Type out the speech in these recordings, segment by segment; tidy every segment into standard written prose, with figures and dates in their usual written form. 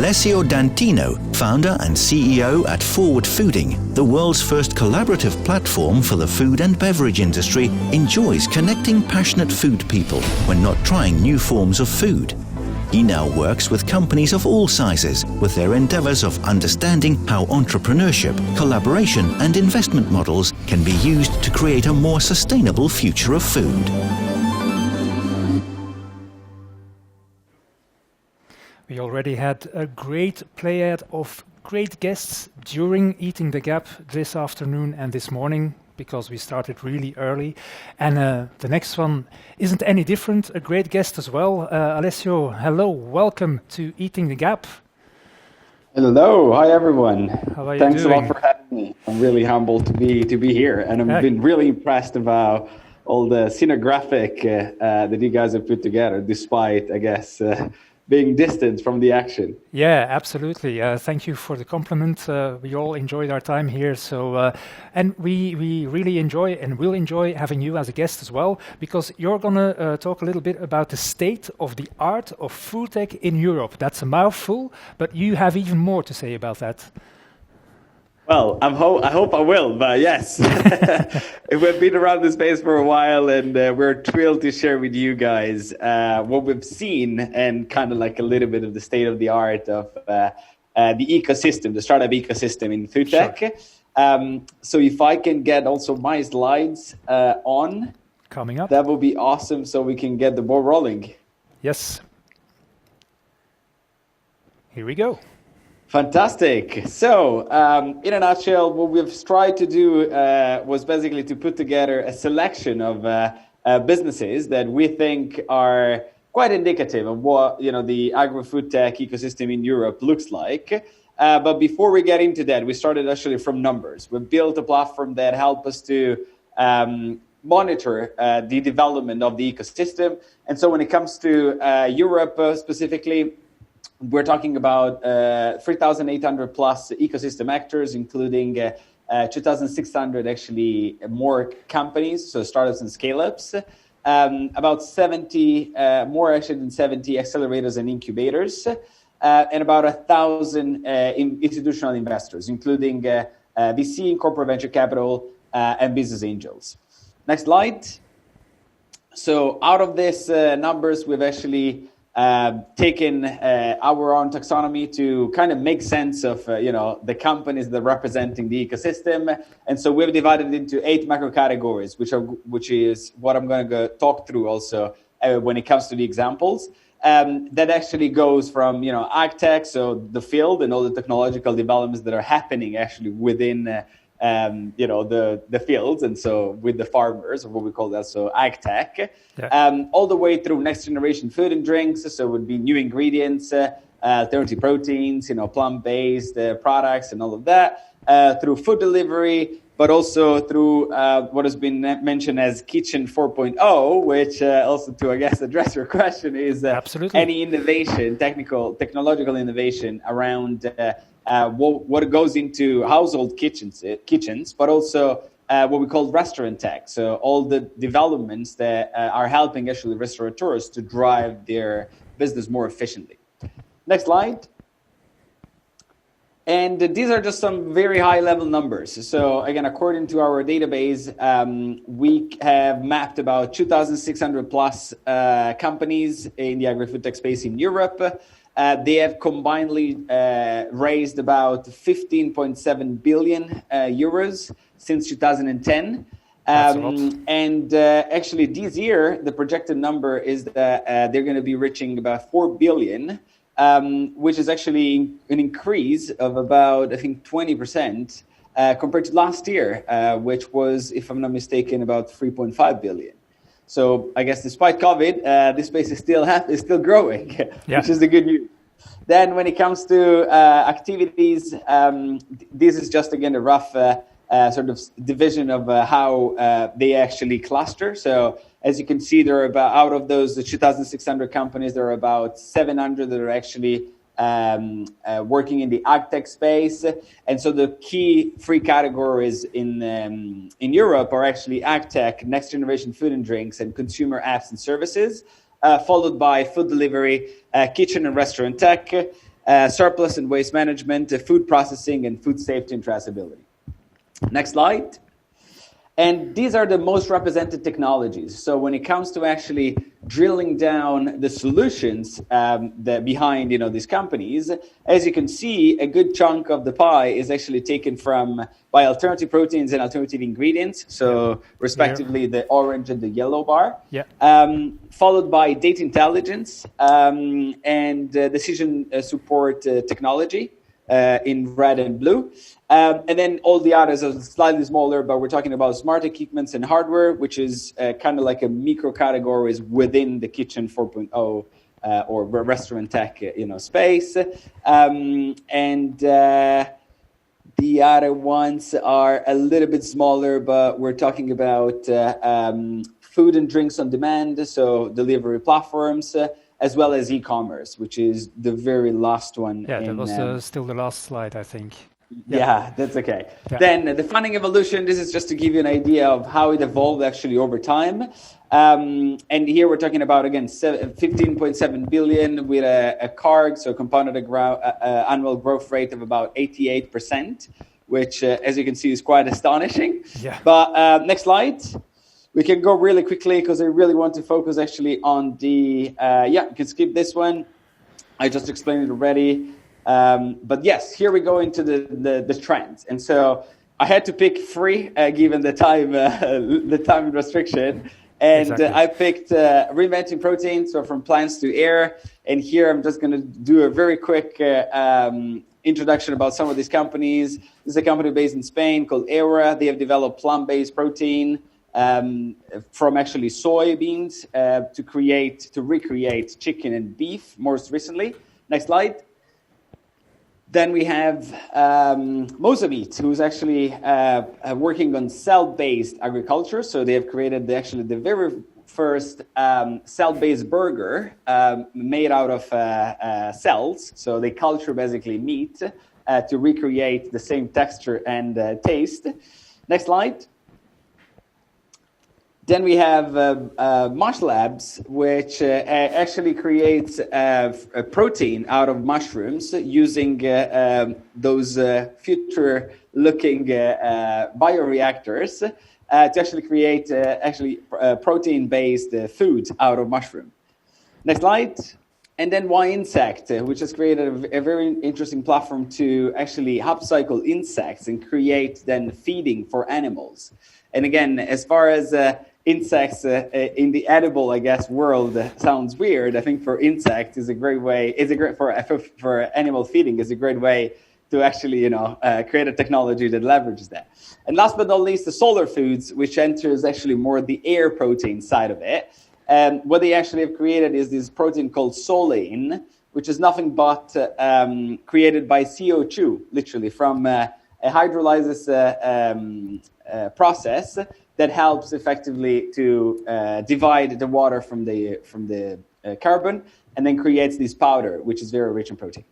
Allessio Dantino, founder and CEO at ForwardFooding, the world's first collaborative platform for the food and beverage industry, enjoys connecting passionate food people when not trying new forms of food. He now works with companies of all sizes with their endeavors of understanding how entrepreneurship, collaboration and investment models can be used to create a more sustainable future of food. We already had a great playad of great guests during Eating the Gap this afternoon and this morning, because we started really early. And the next one isn't any different, a great guest as well. Allessio, hello, welcome to Eating the Gap. Hello, hi everyone. How are you Thanks doing? a lot for having me. I'm really humbled to be here, and I've been really impressed about all the scenographic that you guys have put together, despite, I guess, being distant from the action. Yeah, absolutely. Thank you for the compliment. We all enjoyed our time here. And we really enjoy and will enjoy having you as a guest as well, because you're going to talk a little bit about the state of the art of food tech in Europe. That's a mouthful, but you have even more to say about that. Well, I hope I will, but yes. We've been around the space for a while, and we're thrilled to share with you guys what we've seen and kind of like a little bit of the state of the art of the ecosystem, the startup ecosystem in food tech. Sure. So if I can get also my slides on, coming up, that would be awesome, so we can get the ball rolling. Yes. Here we go. Fantastic. So, in a nutshell, what we've tried to do was basically to put together a selection of businesses that we think are quite indicative of what the agri-food tech ecosystem in Europe looks like. But before we get into that, we started actually from numbers. We built a platform that helped us to monitor the development of the ecosystem. And so when it comes to Europe specifically, we're talking about 3,800 plus ecosystem actors, including 2,600 actually more companies, so startups and scale-ups, about 70, more actually than 70 accelerators and incubators, and about 1,000 institutional investors, including VC, corporate venture capital, and business angels. Next slide. So out of these numbers, we've actually taken our own taxonomy to kind of make sense of the companies that are representing the ecosystem, and so we've divided it into 8 macro categories, which is what I'm going to talk through also when it comes to the examples. That actually goes from ag tech, so the field and all the technological developments that are happening actually within the fields, and so with the farmers, or what we call that, so ag tech, all the way through next generation food and drinks, so it would be new ingredients, alternative proteins, plant-based products and all of that, through food delivery, but also through what has been mentioned as Kitchen 4.0, which also to, I guess, address your question is any innovation, technological innovation around what goes into household kitchens, but also what we call restaurant tech. So all the developments that are helping actually restaurateurs to drive their business more efficiently. Next slide. And these are just some very high level numbers. So again, according to our database, we have mapped about 2,600 plus companies in the agri-food tech space in Europe. They have combinedly raised about 15.7 billion euros since 2010. And actually this year, the projected number is that they're going to be reaching about 4 billion, which is actually an increase of about, I think, 20% compared to last year, which was, if I'm not mistaken, about 3.5 billion. So I guess despite COVID, this space is still growing, which is the good news. Then when it comes to activities, this is just, again, a rough sort of division of how they actually cluster. So as you can see, there are about, out of those 2,600 companies, there are about 700 that are actually working in the ag tech space. And so the key 3 categories in Europe are actually ag tech, next generation food and drinks, and consumer apps and services, followed by food delivery, kitchen and restaurant tech, surplus and waste management, food processing, and food safety and traceability. Next slide. And these are the most represented technologies. So when it comes to actually drilling down the solutions that behind these companies, as you can see, a good chunk of the pie is actually taken by alternative proteins and alternative ingredients. So respectively, the orange and the yellow bar. Followed by data intelligence and decision support technology in red and blue. And then all the others are slightly smaller, but we're talking about smart equipments and hardware, which is kind of like a micro categories within the kitchen 4.0 or restaurant tech space. The other ones are a little bit smaller, but we're talking about food and drinks on demand, so delivery platforms, as well as e-commerce, which is the very last one. Yeah, that was still the last slide, I think. Yeah, that's okay. Yeah. Then the funding evolution, this is just to give you an idea of how it evolved actually over time. And here we're talking about, again, 15.7 billion with a CAGR, so compounded annual growth rate of about 88%, which, as you can see, is quite astonishing. Yeah. But next slide. We can go really quickly because I really want to focus actually on the, you can skip this one. I just explained it already. But yes, here we go into the trends. And so I had to pick three given the time restriction. And exactly. I picked reinventing protein, so from plants to air. And here I'm just going to do a very quick introduction about some of these companies. This is a company based in Spain called Era. They have developed plant-based protein from actually soybeans to recreate chicken and beef most recently. Next slide. Then we have Mozambique, who's actually working on cell-based agriculture. So they have created the very first cell-based burger made out of cells. So they culture basically meat to recreate the same texture and taste. Next slide. Then we have Mush Labs, which actually creates a protein out of mushrooms using those future-looking bioreactors to actually create protein-based food out of mushroom. Next slide. And then Y Insect, which has created a very interesting platform to actually upcycle insects and create then feeding for animals. And again, as far as insects in the edible, I guess, world sounds weird. I think for insects is a great way. For animal feeding is a great way to actually create a technology that leverages that. And last but not least, the Solar Foods, which enters actually more the air protein side of it. And what they actually have created is this protein called solein, which is nothing but created by CO2, literally from a hydrolysis process that helps effectively to divide the water from the carbon and then creates this powder, which is very rich in protein.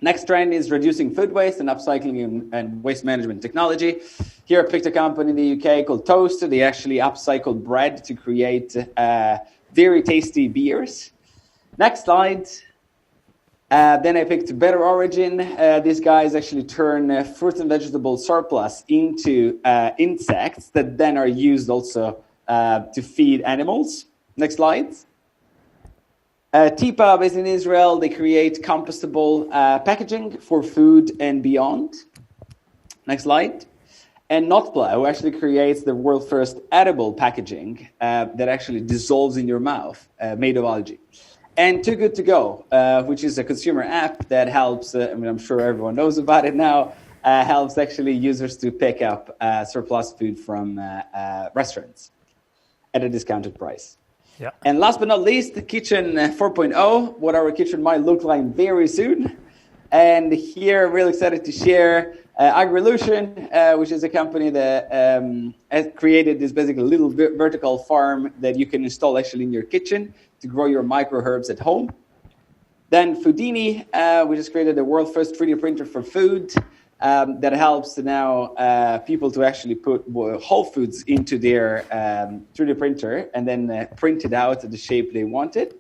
Next trend is reducing food waste and upcycling and waste management technology. Here I picked a company in the UK called Toast. They actually upcycled bread to create very tasty beers. Next slide. Then I picked Better Origin. These guys actually turn fruit and vegetable surplus into insects that then are used also to feed animals. Next slide. Tipa, based in Israel, they create compostable packaging for food and beyond. Next slide. And Notpla, who actually creates the world's first edible packaging that actually dissolves in your mouth, made of algae. And Too Good To Go, which is a consumer app that helps, I'm sure everyone knows about it now, helps actually users to pick up surplus food from restaurants at a discounted price. Yeah. And last but not least, the Kitchen 4.0, what our kitchen might look like very soon. And here, really excited to share Agrilution, which is a company that has created this basically little vertical farm that you can install actually in your kitchen to grow your microherbs at home. Then Foodini, which has created the world's first 3D printer for food that helps now people to actually put whole foods into their 3D printer and then print it out the shape they wanted.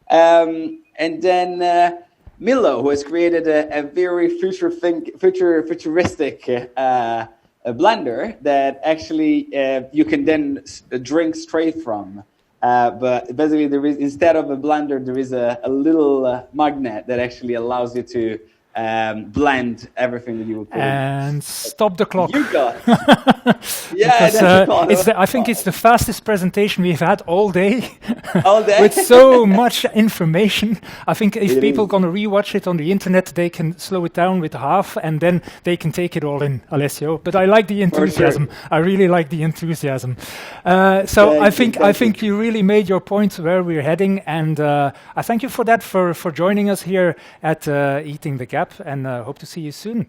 And then Milo, who has created a very futuristic a blender that actually you can then drink straight from. But basically, there is, instead of a blender, there is a little magnet that actually allows you to blend everything that you would put and stop the clock. You got yeah, because, I think it's the fastest presentation we've had all day. All day? With so much information. I think if people are going to rewatch it on the internet, they can slow it down with half and then they can take it all in, Allessio. But I like the enthusiasm. Sure. I really like the enthusiasm. So I think you really made your point where we're heading, and I thank you for that, for joining us here at Eating the Gap, and hope to see you soon.